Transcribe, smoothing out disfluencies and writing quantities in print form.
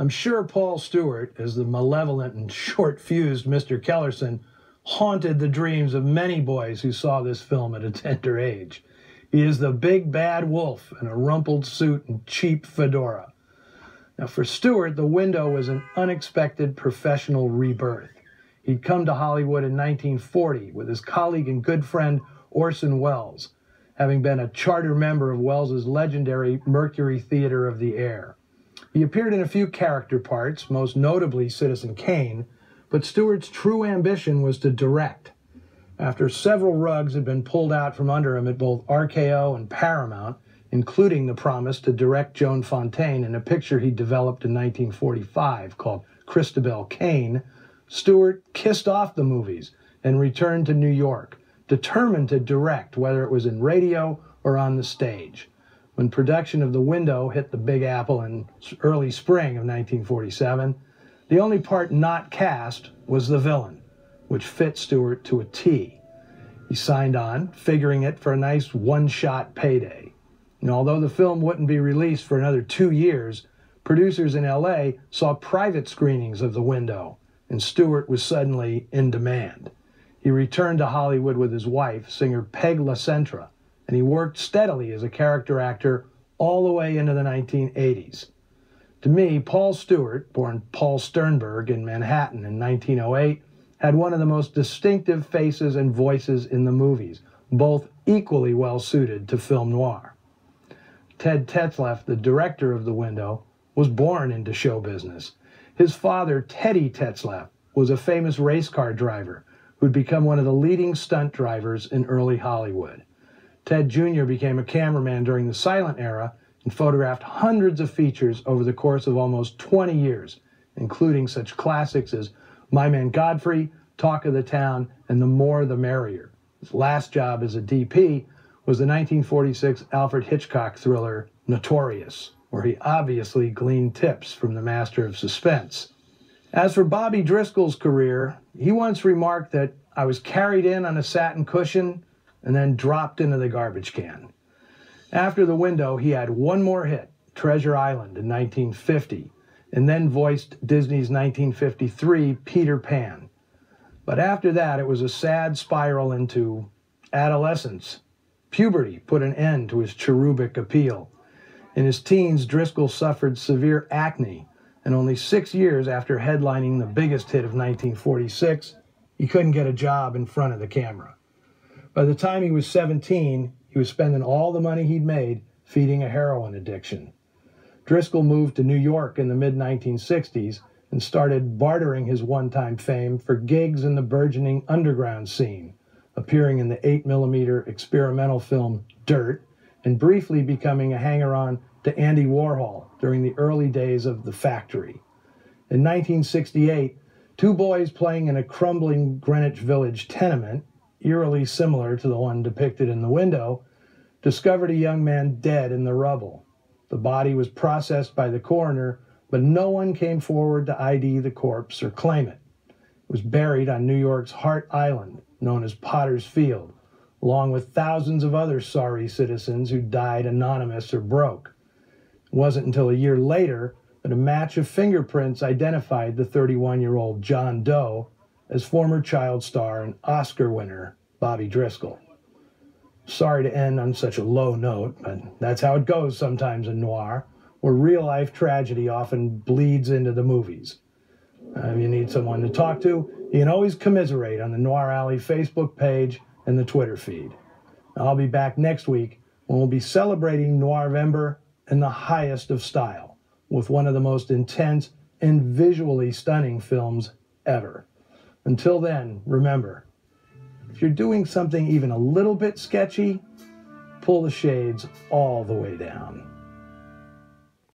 I'm sure Paul Stewart, as the malevolent and short-fused Mr. Kellerson, haunted the dreams of many boys who saw this film at a tender age. He is the big bad wolf in a rumpled suit and cheap fedora. Now, for Stewart, The Window was an unexpected professional rebirth. He'd come to Hollywood in 1940 with his colleague and good friend Orson Welles, having been a charter member of Welles's legendary Mercury Theater of the Air. He appeared in a few character parts, most notably Citizen Kane, but Stewart's true ambition was to direct. After several rugs had been pulled out from under him at both RKO and Paramount, including the promise to direct Joan Fontaine in a picture he developed in 1945 called Christabel Kane, Stewart kissed off the movies and returned to New York, determined to direct, whether it was in radio or on the stage. When production of The Window hit the Big Apple in early spring of 1947, the only part not cast was the villain, which fit Stewart to a T. He signed on, figuring it for a nice one-shot payday. And although the film wouldn't be released for another 2 years, producers in L.A. saw private screenings of The Window, and Stewart was suddenly in demand. He returned to Hollywood with his wife, singer Peg LaCentra, and he worked steadily as a character actor all the way into the 1980s. To me, Paul Stewart, born Paul Sternberg in Manhattan in 1908, had one of the most distinctive faces and voices in the movies, both equally well suited to film noir. Ted Tetzlaff, the director of The Window, was born into show business. His father, Teddy Tetzlaff, was a famous race car driver who'd become one of the leading stunt drivers in early Hollywood. Ted Jr. became a cameraman during the silent era and photographed hundreds of features over the course of almost 20 years, including such classics as My Man Godfrey, Talk of the Town, and The More the Merrier. His last job as a DP was the 1946 Alfred Hitchcock thriller Notorious, where he obviously gleaned tips from the master of suspense. As for Bobby Driscoll's career, he once remarked that I was carried in on a satin cushion and then dropped into the garbage can. After The Window, he had one more hit, Treasure Island in 1950, and then voiced Disney's 1953 Peter Pan. But after that, it was a sad spiral into adolescence. Puberty put an end to his cherubic appeal. In his teens, Driscoll suffered severe acne, and only 6 years after headlining the biggest hit of 1946, he couldn't get a job in front of the camera. By the time he was 17, he was spending all the money he'd made feeding a heroin addiction. Driscoll moved to New York in the mid-1960s and started bartering his one-time fame for gigs in the burgeoning underground scene, appearing in the 8mm experimental film Dirt, and briefly becoming a hanger-on to Andy Warhol during the early days of The Factory. In 1968, two boys playing in a crumbling Greenwich Village tenement, eerily similar to the one depicted in The Window, discovered a young man dead in the rubble. The body was processed by the coroner, but no one came forward to ID the corpse or claim it. It was buried on New York's Hart Island, known as Potter's Field, along with thousands of other sorry citizens who died anonymous or broke. It wasn't until a year later that a match of fingerprints identified the 31-year-old John Doe as former child star and Oscar winner Bobby Driscoll. Sorry to end on such a low note, but that's how it goes sometimes in noir, where real-life tragedy often bleeds into the movies. If you need someone to talk to, you can always commiserate on the Noir Alley Facebook page and the Twitter feed. I'll be back next week when we'll be celebrating Noirvember in the highest of style, with one of the most intense and visually stunning films ever. Until then, remember, if you're doing something even a little bit sketchy, pull the shades all the way down.